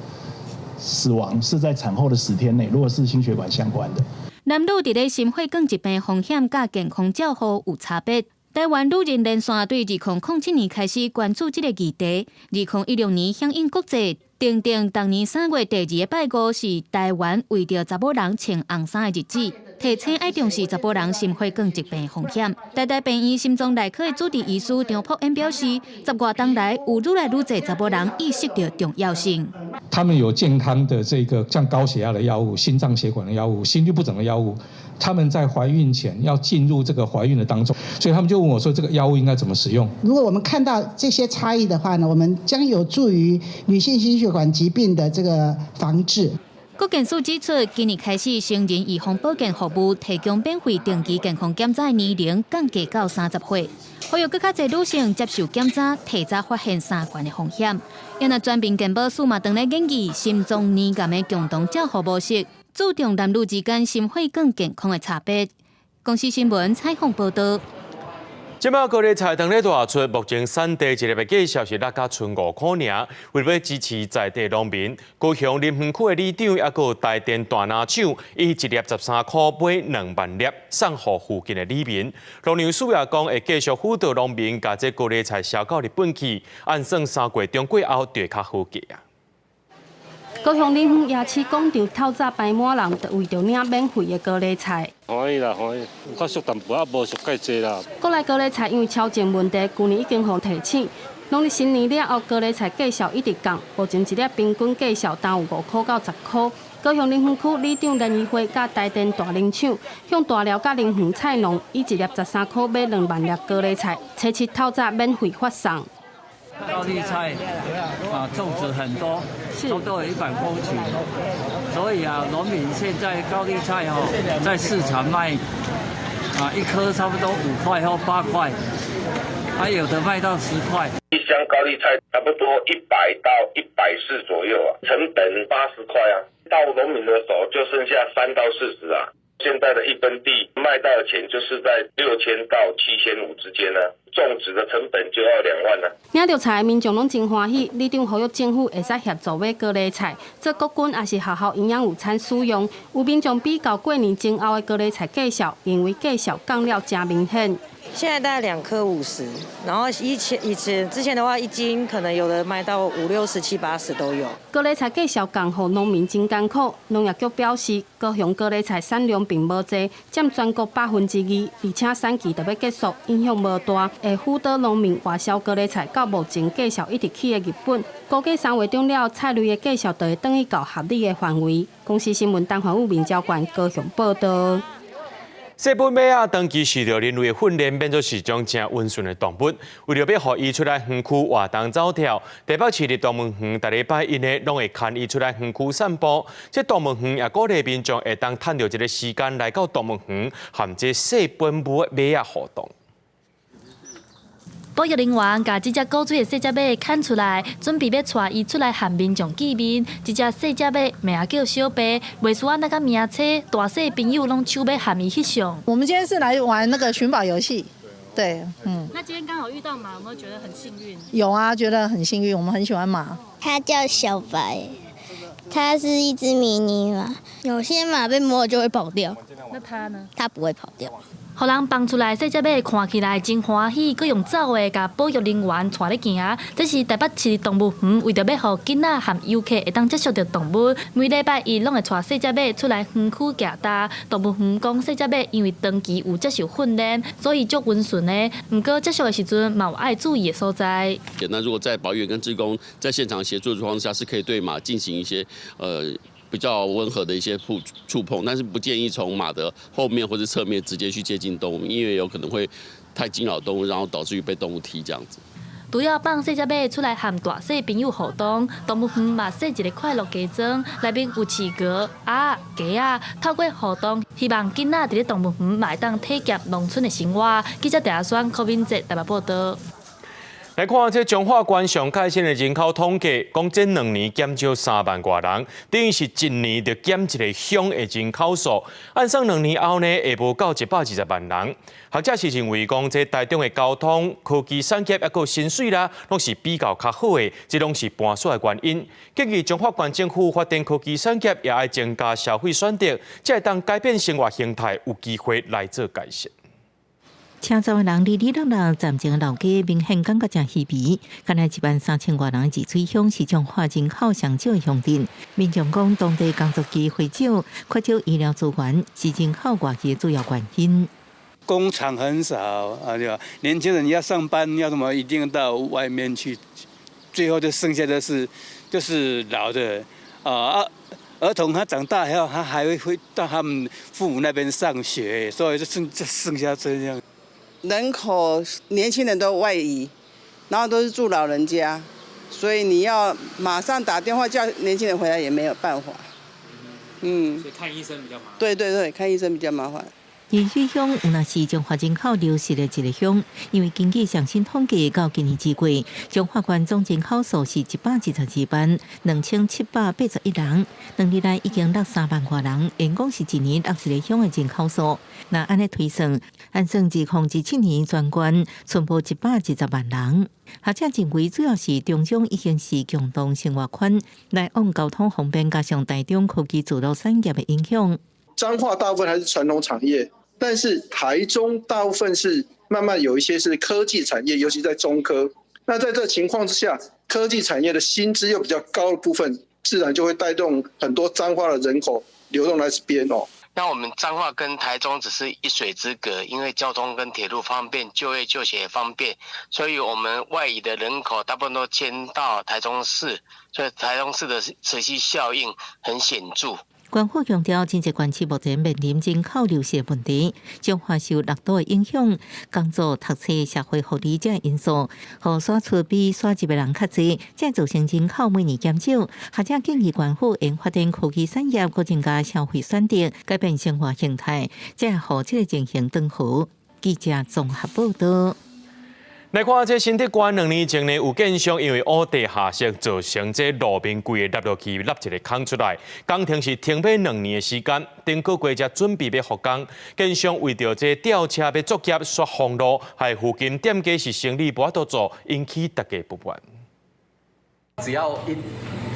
死亡是在产后的10天内，如果是心血管相关的。男女伫咧心血管疾病风险甲健康照护有差别。台湾女人连线对2007年开始关注这个议题，2016年响应国际定当年3月第2个拜五是台湾为着查某人穿红衫的日子，提醒爱重视查某人心血管疾病风险。台大病院心脏内科的主治医师张朴恩表示，10多年来有愈来愈多查某人意识到重要性。他们有健康的这个像高血压的药物、心脏血管的药物、心律不整的药物，他们在怀孕前要进入这个怀孕的当中，所以他们就问我说，这个药物应该怎么使用？如果我们看到这些差异的话呢，我们将有助于女性心血管疾病的这个防治。国健署指出，今年开始成人预防保健服务提供免费定期健康检查的年龄降低到30岁，呼吁更较侪女性接受检查，提早发现三悬的风险。因那全民健保署嘛，当来建议心脏年癌的共同照护模式，注重男女之间心血管健康的差别。公司新闻采访报道。即马高丽菜当咧大出，目前产地一粒的价小是落甲剩5块尔。为了支持在地农民，高雄林园区的里长也有台电大拿厂，以一粒13块买2万粒，送予附近的里民。农粮署也讲会继续辅导农民，把这高丽菜销到日本去，按算3月中过后就较好价啊。高雄林园夜市广场透早排满人，为着领免费的高丽菜。欢喜啦，欢喜，有较俗淡薄，也无俗介济啦。国内高丽菜因为超前问题，去年已经互提醒。农历新年了后，高丽菜价小一直降，目前一粒平均价小单有5块到10块。高雄林园区里长联谊会甲台电大林厂向大寮甲林园菜农以一粒13块买2万粒高丽菜，初7透早免费发送。高丽菜种植很多，差不多有100公顷，所以农民现在高丽菜在市场卖1颗差不多5块或8块，还有的卖到10块。一箱高丽菜差不多100到140左右成本80块到农民的手就剩下3到40现在的1分地卖到的钱就是在6000到7500之间呢，种植的成本就要2万了。领到菜的民众拢真欢喜，里长呼吁政府会使协助买高丽菜，做国军也是学校营养午餐使用。有民众比较过年前后的高丽菜价格，因为价格降了真明显。现在大概2颗50，然后之前的话1斤可能有的卖到50、60、70、80都有。高丽菜价格降，互农民真艰苦。农业局表示，高雄高丽菜产量并无济，占全国2%，而且产期就要结束，影响无大，会辅导农民外销高丽菜到目前价格一直起的日本。估计3月中了，菜类的价格就会转去到合理的范围。公司新闻陈环宇、面交管高雄报道。西本马啊，长期受到人为训练，变做是种正温顺的动物。为了要互伊出来园区活动走跳，台北市立动物园每礼拜一呢，拢会牵伊出来园区散步。这动物园也鼓励民众会当趁着一个时间来到动物园，和这西本马啊互动。保育人员把这只古锥的细只马牵出来，准备要带伊出来和民众见面。这只细只马名叫小白，袂输那个名册，大小朋友拢手要和伊翕相。我们今天是来玩那个寻宝游戏，对，那今天刚好遇到马，有没有觉得很幸运？有啊，觉得很幸运，我们很喜欢马。它叫小白，它是一只迷你马，有些马被摸了就会跑掉。那它呢？它不会跑掉。互人放出来，细只马看起来真欢喜，佮用走的，甲保育人员带咧行。这是台北市动物园为着要互囡仔和游客会当接触到动物，每礼拜一拢会带细只马出来园区行踏。动物园讲细只马因为长期有接受训练，所以足温顺的。不过接触的时阵，嘛有爱注意的所在。那如果在保育员跟志工在现场协助的状况下，是可以对马进行一些比较温和的一些触碰，但是不建议从马的后面或者侧面直接去接近动物，因为有可能会太惊扰动物，然后导致于被动物踢这样子。除了放细只马出来和大小朋友互动，动物园嘛设一个快乐家庄，内面有饲鹅、鸭、鸡啊，透过互动，希望囡仔伫咧动物园嘛会当体验农村的生活。记者陈阿选、柯敏哲台北报道。来看这中华关上改新的人口统计，讲这2年减少3万多人，等于是1年就减一个乡的人口数。按算2年后呢，会无到120万人。学者是认为讲，这台中的交通、科技产业还有薪水啦，拢是比较较好的，这拢是搬出的原因。建议中华关政府发展科技产业，也要增加消费选择，才会当改变生活形态，有机会来做改善。车走的人哩哩啦啦，站前的楼梯明显感觉真稀微。刚才13000多人自吹乡是彰化人口上少的乡镇，民众讲当地工作机会少，缺少医疗资源，是人口外移的主要原因。工厂很少啊，对吧？年轻人要上班要什么，一定到外面去，最后就剩下的就是老的儿童他长大以后，他还会到他们父母那边上学，所以就剩下这样。人口年轻人都外移，然后都是住老人家，所以你要马上打电话叫年轻人回来也没有办法。所以看医生比较麻烦。对，看医生比较麻烦。盐水乡有那是彰化人口流失的一个乡，因为根据上新统计，到今年之月，彰化县总人口数是122万2781人，2年来已经落3万多人，员讲是1年落一个乡的人口数。那按呢推算，按算2017年全县全部110万人。学者认为，主要是中中已经是共同生活圈来往交通方便，加上台中科技主导产业的影响。彰化大部分还是传统产业。但是台中大部分是慢慢有一些是科技产业，尤其在中科。那在这情况之下，科技产业的薪资又比较高的部分，自然就会带动很多彰化的人口流动来这边哦。那我们彰化跟台中只是一水之隔，因为交通跟铁路方便，就业就学也方便，所以我们外移的人口大部分都迁到台中市，所以台中市的持续效应很显著。官府强调，经济关系目前面临人口流失的问题，彰化受6都的影响，工作、读册、社会福利等因素，互刷出比刷入的人较侪，才造成人口每年减少。学者建议官府应发展科技产业，佮增加消费选择，改变生活形态，才互这个情形转好。记者综合报道。来看这新竹县2年前呢，有建商因为挖地下室造成这路面规个凹落去，凹一个坑出来。工程是停摆2年的时间，顶个月才准备要复工。建商为着这吊车要作业刷封路，害附近店家是生意无法度做，引起大家不满。只要一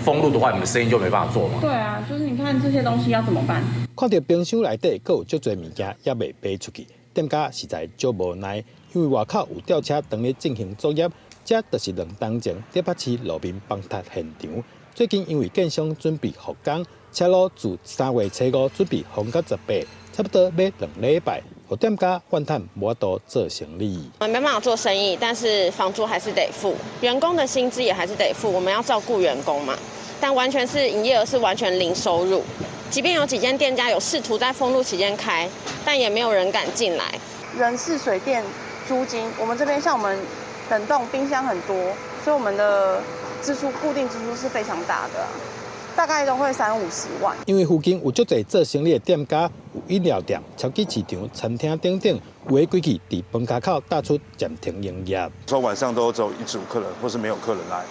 封路的话，你们生意就没办法做嘛。对啊，就是你看这些东西要怎么办？看到冰箱内底，阁有足侪物件也未卖出去，店家实在足无奈。因为外口有吊车当咧进行作业，这就是2当前台北市路面崩塌现场。最近因为建商准备复工，车路自3月初5准备封到18，差不多要2礼拜，互店家怨叹无法度做生意。我们没办法做生意，但是房租还是得付，员工的薪资也还是得付，我们要照顾员工嘛。但完全是营业额是完全零收入，即便有几间店家有试图在封路期间开，但也没有人敢进来。人事、水电、租金，我们这边像我们冷冻冰箱很多，所以我们的固定支出是非常大的，大概都会30-50万。因为附近有足侪做生意的店家，有饮料店、超级市场、餐厅等等，有的规矩伫饭卡口打出暂停营业。说晚上都只有1组客人，或是没有客人来，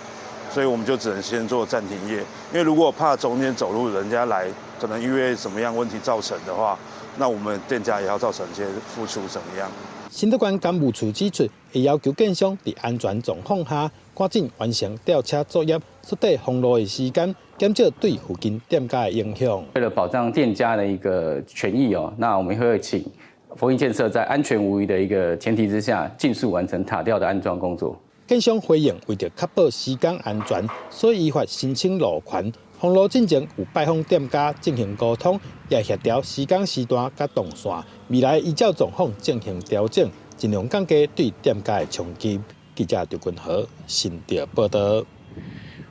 所以我们就只能先做暂停业。因为如果怕中间走路人家来，可能因为什么样问题造成的话，那我们店家也要造成一些付出怎么样？新竹县干务处指出，会要求建商在安全状况下，赶紧完成吊车作业，缩短封路的时间，减少对附近店家的影响。为了保障店家的一个权益那我们会请佛印建设在安全无虞的一个前提之下，尽速完成塔吊的安装工作。建商回应，为了确保施工安全，所以依法申请路权。封路进前有拜访店家进行沟通，也协调施工时段甲动线，未来依照状况进行调整，尽量降低对店家的冲击。记者刘君和新竹报道。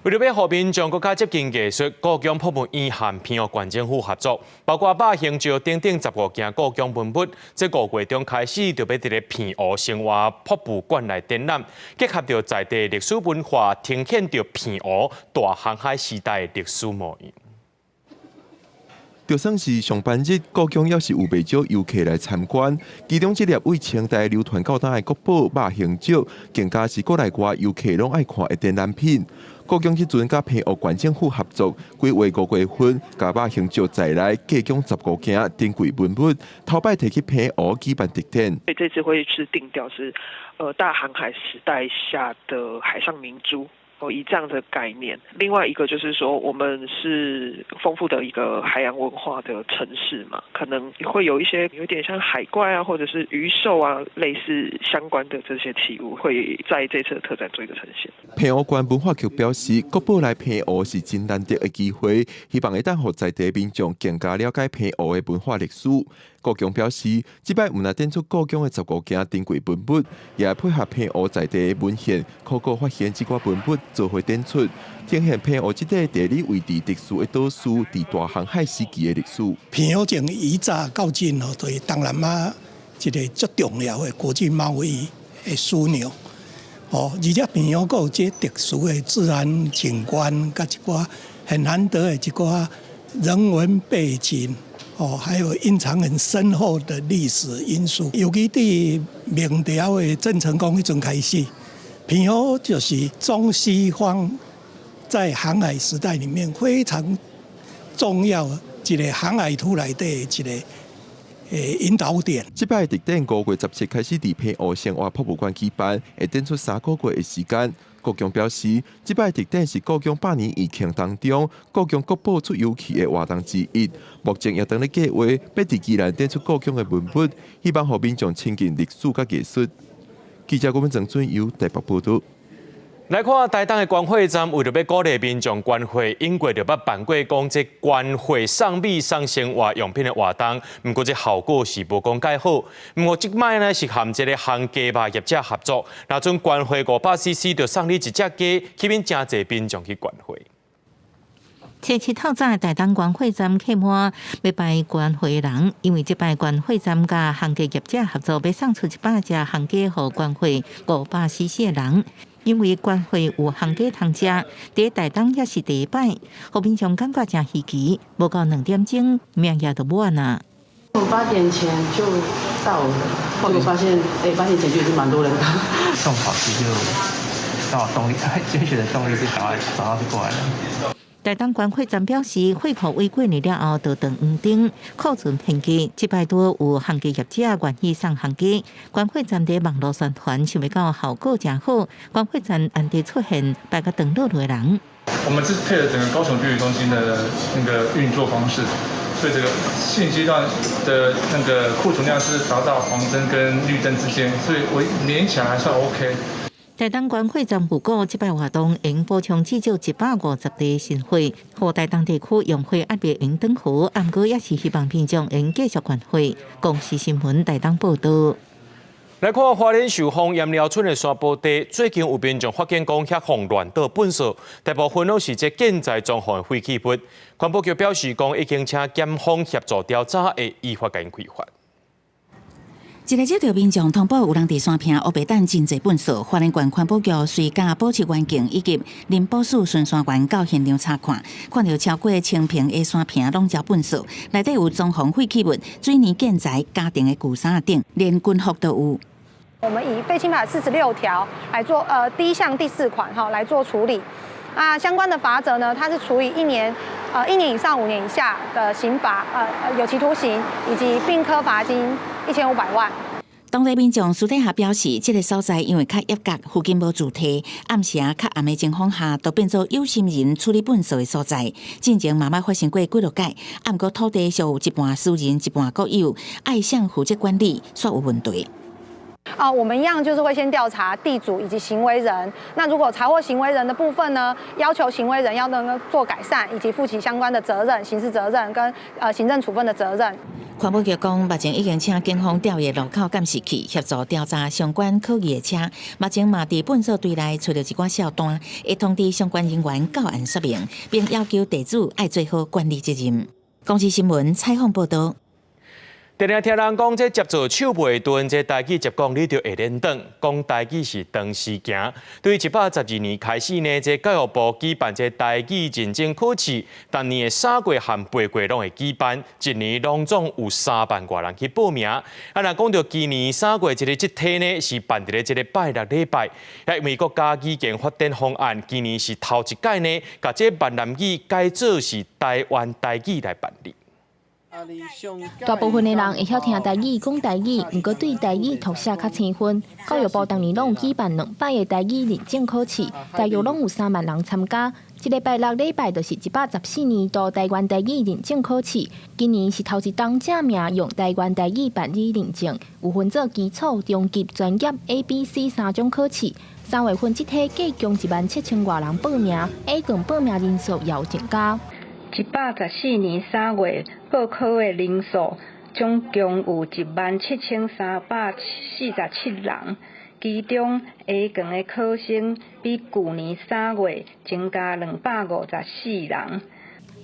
为了要和民众更加接近艺术，故宫博物院和屏湖县政府合作，包括百形石等等15件故宫文物，这5月中开始就要伫咧屏湖生活博物馆来展览，结合着在地历史文化，呈现着屏湖大航海时代历史模样。就算是上班日，故宫也是有不少游客来参观。其中一粒为清代流传到今的国宝肉形石，更加是国内外游客拢爱看的展览品。故宫即阵甲屏湖县政府合作，规划5月份，甲肉形石在内各种15件珍贵文物，头摆摕去屏湖举办特展。所以这次会是定调是，大航海时代下的海上明珠。以这样的概念，另外一个就是说，我们是丰富的一个海洋文化的城市嘛，可能会有一些有点像海怪啊，或者是鱼兽啊，类似相关的这些器物，会在这次的特展做一个呈现。屏湖县文化局表示，国宝来屏湖是真难得的机会，希望会当让在地民众更加了解屏湖的文化历史。故宫表示，这摆有拿展出故宫的15件珍贵文物，也配合屏湖在地的文献，考古发现这寡文物做伙展出，呈现屏湖这块地理位置特殊的岛屿伫大航海时期的历史。屏湖从以早到今对东南亚一个最重要的国际贸易的枢纽。而且屏湖还有这特殊的自然景观，甲一寡很难得的一寡人文背景。还有蕴藏很深厚的历史因素，尤其对明朝的郑成功迄阵开始，屏湖就是中西方在航海时代里面非常重要一个航海图内底一个引导点。这摆特展5月17开始伫屏湖生活博物馆举办，会展出3个月的时间。故宫表示，这摆特展是故宫100年义庆当中故宫国宝出游期的活动之一。目前也当咧计划，要伫宜兰展出故宫的文物，希望让民众亲近历史甲艺术。记者郭文正准由台北报道。来看台东的关火站，为了要鼓励民众关火，英国就捌办过讲这关火送米送生活用品的活动，不过这效果是无讲介好。不过这摆呢是和这个行鸡肉业者合作，那阵关火500cc就送你一只鸡，吸引真侪民众去关火。初七透早，台东关火站客满，要拜关火人，因为这摆关火站甲行鸡业者合作，要送出100只行鸡予关火500cc的人。因为关火有行鸡通食，伫台东也是第一摆，互民众感觉真稀奇。无到2点钟，命也就满啊。8点前就到了，结果发现，8点前就已经蛮多人到。送考试就刚好动力，捐血的动力就赶快找到就过来了。台东关会站表示，会考未过年了后，就当黄灯库存偏低。这摆多有行机业者愿意送行机，关会站在网络宣传，想要到效果真好。关会站暗地出现摆个登录的人。我们是配合整个高雄距离中心的那个运作方式，所以这个现阶段的那个库存量是达到黄灯跟绿灯之间，所以我连起来还算 OK。台东关会站预估，这摆活动应补充至少150个新会，予台东地区用会压别用灯湖，暗过也是希望民众应继续关会。公视新闻台东报道。来看花莲寿丰盐寮村的山坡地，最近有民众发现讲遐放乱倒粪扫，大部分都是这建材状况的废弃物。环保局表示讲，已经请检方协助调查，会依法进行开发。一个接到民众通报有人伫山坪乌白等真侪粪扫，花莲县环保局随甲保持环境以及林保署巡山员到现场查看，看到超过1000平的山坪拢遭粪扫，内底有装潢废弃物、水泥建材、家庭的旧衫等，连军服都有。我们以废清法46条来做第1项第4款来做处理。相关的罚则呢，它是处以1年以上5年以下的刑罚，有期徒刑以及并科罚金1500万。当地民众私底下表示，这个所在因为较严格，附近无住体，暗时较暗的情况下，都变作有心人处理粪扫的所在。进前慢慢发生过几落届，暗过土地上有一半私人，一半国有，爱向负责管理，煞有问题。我们一样就是会先调查地主以及行为人。那如果查获行为人的部分呢，要求行为人要能够做改善，以及负起相关的责任、刑事责任跟行政处分的责任。环保局讲，目前已经请警方调阅路口监视器，协助调查相关可疑的车。目前嘛，伫粪扫堆内找到一寡小单，会通知相关人员到案说明，并要求地主爱做好管理责任。公视新闻采访报道。常常听人讲，这接做手袂钝，这台语接讲你就会连长。讲台语是长时行。对于112年开始呢，这教育部举办这台语认证考试，当年的3月和8月拢会举办，一年拢总有3万多人去报名。若讲到今年3月这天呢，是办伫咧这个拜6礼拜。因为国家语言发展方案，今年是头一届呢，把这闽南语改做是台湾台语来办理。大部分的人会晓听台语、讲台语，不过对台语读写较青分。教育部当年拢举办200个台语认证考试，大约拢有3万人参加。这个拜6礼拜就是114年度台湾台语认证考试，今年是头一档正名用台湾台语办理认证，有分做基础、中级、专业 A、B、C 3种考试。3月份这天计共17000多人报名，A 等报名人数也有增加。114年3月报考的人数总共有17347人，其中 A 等的考生比去年3月增加254人。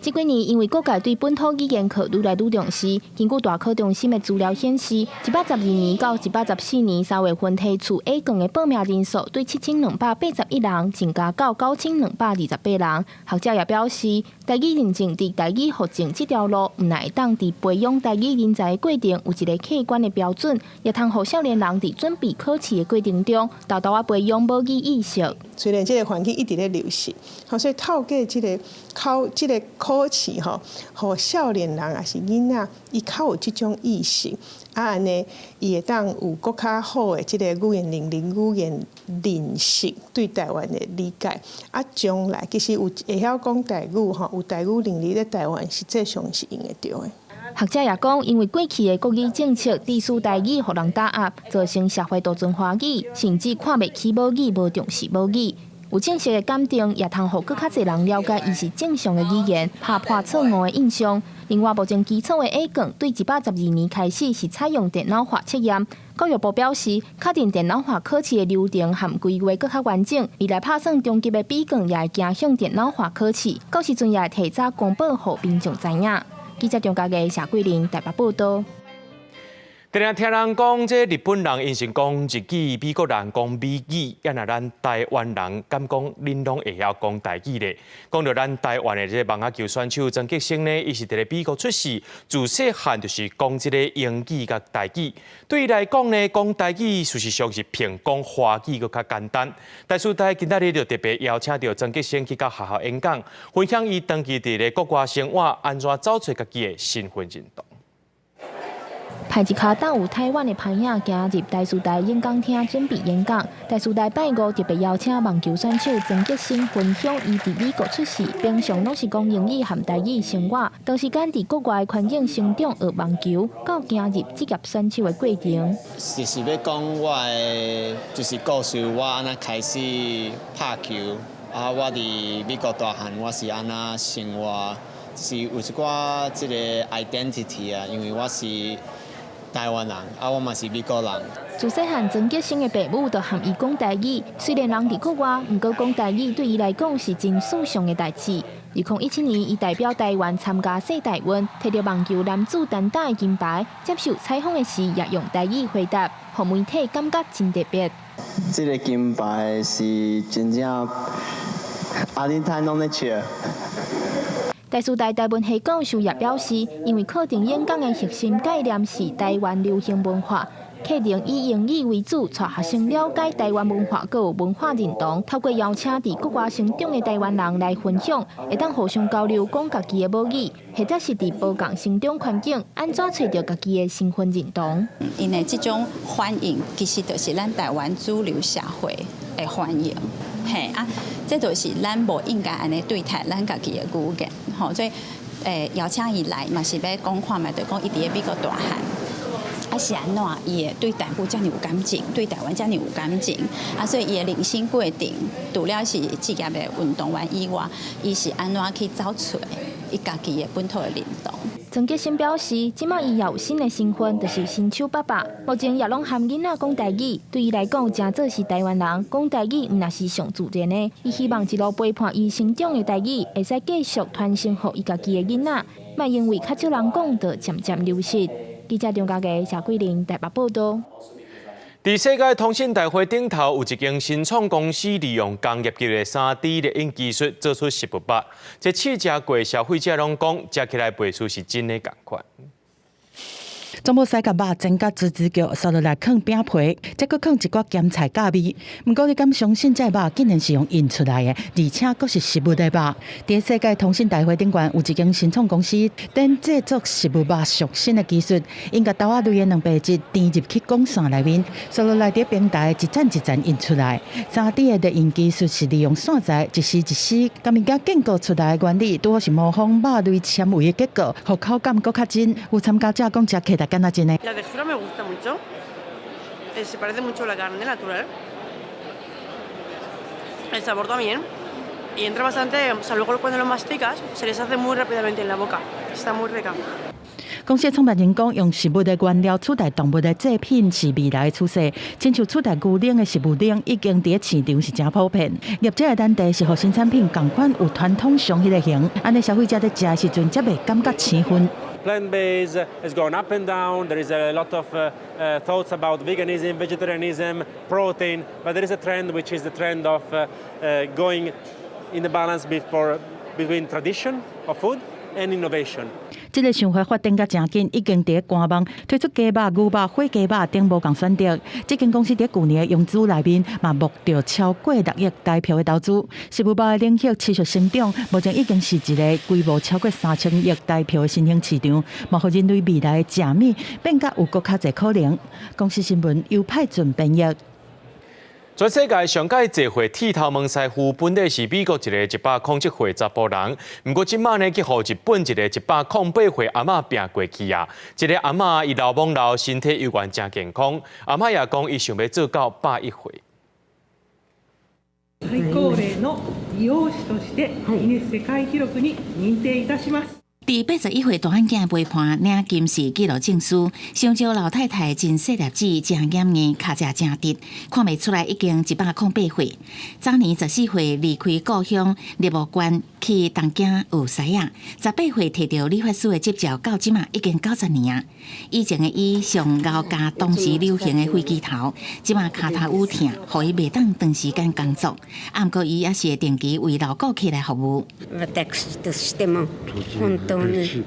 这几年，因为各界对本土语言课愈来愈重视，根据大考中心的资料显示，112年到114年3月份提出 A 等的报名人数对7281人增加到9228人。学者也表示，台语认证伫台语学证这条路，唔乃会当伫培养台语人才的过程有一个客观的标准，也通互少年人伫准备考试的过程中，豆豆啊培养母语意识。虽然这个环境一直在流行，所以透过这个考试互少年人也是囡仔，伊较有这种意识，安尼伊会当有更较好的这个语言能力、语言认识，对台湾的理解。将来其实有会晓讲台语有台语能力在台湾实际上是用得到的。学者也讲，因为过去的国语政策致使台语互人打压，造成社会多尊华语，甚至看袂起母语，无重视母语。有正式的鉴定，也通互更较侪人了解伊是正常的语言，打破错误的印象。另外，目前基础的 A 卷对112年开始是采用电脑化测验。教育部表示，确定电脑化考试的流程和规划更较完整，未来拍算中级的 B 卷也会走向电脑化考试，到时阵也会提早公布，互民众知影。记者张家嘅夏桂玲台北报道。常常听人讲，这日本人因是讲日语，美国人讲美语，也那咱台湾人敢讲恁拢会晓讲台语咧？讲到咱台湾的这网球选手曾吉星呢，伊是伫咧美国出世，自细汉就是讲这个英语甲台语。对伊来讲呢，讲台语事实上是比讲华语搁较简单。台视台今仔日就特别邀请到曾吉星去到学校演讲，分享伊长期伫咧国外生活，安怎走出家己的身份认同。派一卡等有台湾的牌影行入台视台演讲厅准备演讲。台视台拜五特别邀请网球选手曾吉星分享伊伫美国出世，平常拢是讲英语和台语生活，长时间伫国外环境成长学网球，到行入职业选手的过程。就是要讲我的就是故事，我安怎开始拍球，我伫美国大汉，我是安怎生活，就是有一寡即个 identity 啊，因为我是台湾人，我嘛是美国人。自细汉，曾吉星的父母就和伊讲台语，虽然人伫国外，不过讲台语对伊来讲是真事上的代志。2017年，伊代表台湾参加世大运，摕到网球男子单打的金牌。接受采访的时，也用台语回答，让媒体感觉真特别。这个金牌是真正阿里泰拢在笑。台视台台文系教授也表示，因为课程演讲的核心概念是台湾流行文化，课程以英语为主，带学生了解台湾文化，佮有文化认同。透过邀请伫国外成长的台湾人来分享，会当互相交流，讲家己的母语，或者是伫无共成长环境，安怎找到家己的身份认同。因为这种欢迎，其实就是咱台湾主流社会的欢迎。嘿啊，这就是咱无应该安尼对待咱家己的语言，吼，所以邀请伊来嘛是要讲看嘛，就讲伊伫个美国大汉，是安怎伊会对台湾遮尔有感情，对台湾遮尔有感情，所以伊的人生过程，除了是职业的运动员以外，伊是安怎去找出伊家己的本土的认同。曾吉星表示，即卖伊也有新的身份，就是新手爸爸。目前也拢含囡仔讲台语，对伊来讲，真做是台湾人，讲台语毋那是上自然的。伊希望一路陪伴伊成长的台语，会使继续传承予伊家己的囡仔，莫因为较少人讲，就渐渐流失。记者张家嘅谢桂玲台北报道。伫世界通信大会顶头，有一间新创公司利用工业级的3D 列印技术做出食物包，这试食过消费者拢讲，食起来倍数是真的同款。总要使甲肉煎甲滋滋叫，扫落来放饼皮，再搁放一寡咸菜咖味。毋过你敢相信这肉竟然是用印出来的，而且搁是实物的肉？伫世界通信大会顶悬有一间新创公司，等制作实物肉上新的技术，因甲刀仔类的两白质填入去光线内面，扫落来伫平台一层一层印出来。3D 的列印技术是利用线材一丝一丝，甲物件建构出来的原理，拄好是模仿肉类纤维的结构，互口感搁较真。有参加者讲食起来敢若真的。La textura me gusta mucho. Se parece mucho a la carne natural. El sabor también. Y entra bastante, o sea, luego cuando lo masticas, se les hace muy rápidamente en la boca. Está muy rica. 公司创办人讲，用食物的原料取代动物的制品是未来的趋势。亲像取代牛奶的食物奶，已经伫市场是真普遍。业者的难题是，互新产品同款有传统上迄个型，安尼消费者在食的时阵才袂感觉生分。Plant-based has gone up and down. There is a lot of thoughts about veganism, vegetarianism, protein, but there is a trend which is the trend of going in the balance between tradition of food and innovation. 这个想法发展甲真紧，已经伫官网推出鸡肉、牛肉、火鸡肉等无共选择。这间公司伫去年的融资内面，嘛募到超过6亿台票的投资。食物包的领域持续成长，目前已经是一个规模超过3000亿台票的新兴市场，嘛互人类未来的食物变甲有搁较侪可能。公司新闻由派准编译。全世界上届集会剃头毛师傅本来是美国一个107岁查甫人，不过今晚呢，去互日本一个108岁阿嬷拼过去啊！这个阿嬷伊老懵老，身体犹原真健康。阿嬷也讲，伊想要做到101岁。最高齢の美容師としてギネス世界記録に認定いたします。第81岁大汉囝陪伴领金氏纪录证书，香蕉老太太真细粒子，真严硬，脚只真直，看袂出来已经108岁。早年14岁离开故乡，立务县去东京有西啊，18岁摕到理发师的执照，到即嘛已经90年啊。以前的伊上高加当时流行的飞机头，即嘛骹头有疼，互伊袂当长时间工作。啊，毋过伊也是会定期为老顾客来服务。私としても本当に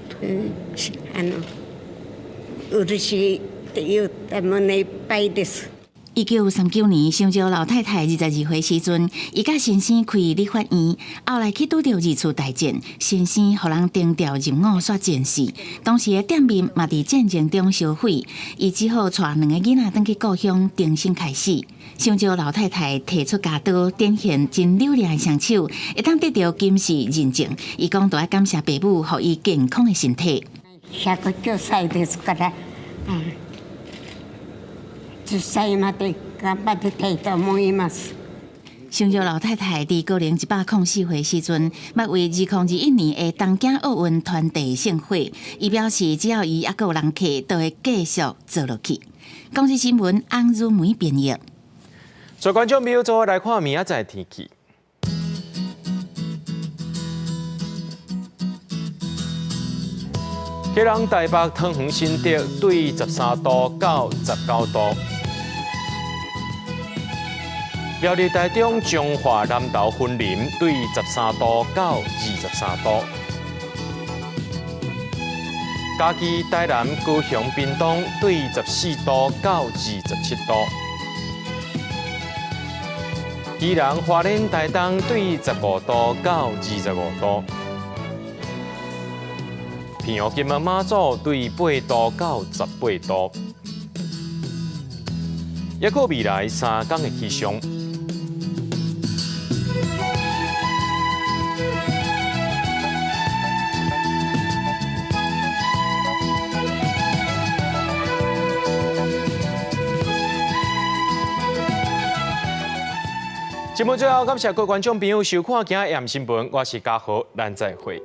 嬉しいっていう胸いっぱいです。1939年，香蕉老太太22岁时阵，伊甲先生开理发院，后来去拄到二次大战，先生互人定调入伍煞战死。当时的店面嘛伫战争中烧毁，伊只好带2个囡仔返去故乡重新开始。香蕉老太太提出家刀，展现真流利的双手，会当得到金氏认证。伊讲都要感謝爸母，予伊健康的身体。109歳ですから。10歳まで頑張りたいと思います。香蕉老太太伫高龄104岁时阵，捌为2021年的东京奥运团队盛会。伊表示，只要伊还有人客，都会继续做落去。公司新闻翁如梅编译。在观众朋友做来看明仔载天气。基隆台北汤圆新竹对13度到19度。苗栗台中彰化南投云林对13度到23度。嘉义台南高雄屏东对14度到27度。宜兰花莲台东对15度到25度。平湖金门马祖对8度到18度。还有未来3天的气象。节目最后，感谢各位观众朋友收看今日AM新闻，我是嘉豪，咱再会。